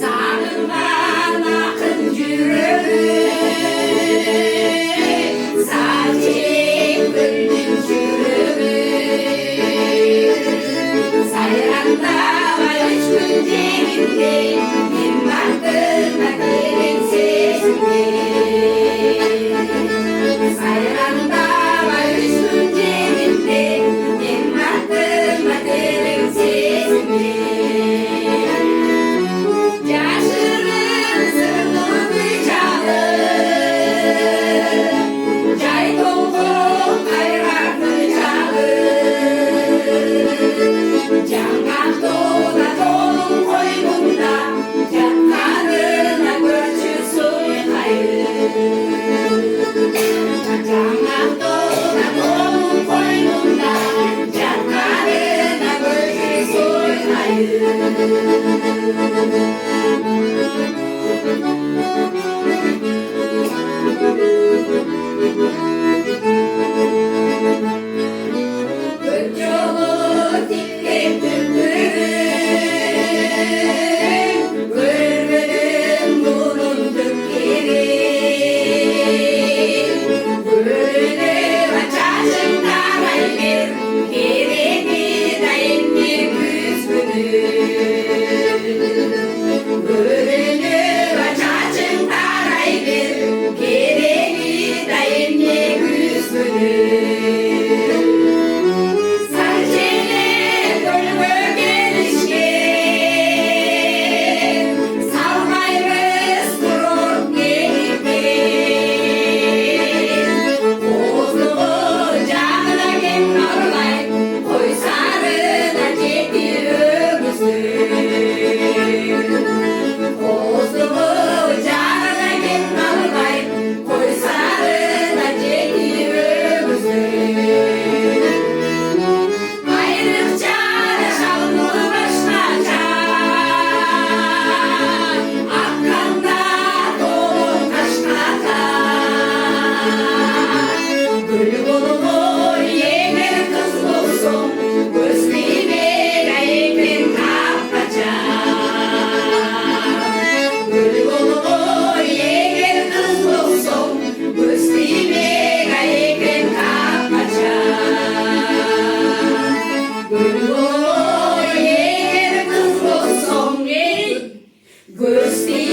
Sarılan akın yüreği, saçıp güldüm yüreği. Sayranda var üç gün cebimde, bir baktım akılın sesine. Sayranda var üç gün cebimde, bir baktım akılın sesine. Yaşırın sırlı bıçağı, cay dolu ayrak bıçağı. Jangan dola dolum koynunda, yanlarına görçüsün hayır. Jangan dola dolum koynunda, yanlarına görçüsün hayır. Gökyolu titrek tüttürüm, görmedim bunun tüpkiri. Böyle açarsın karayır, kereni dayındır üzgünüm. Böyle açarsın karayır, kereni dayındır üzgünüm. Gusti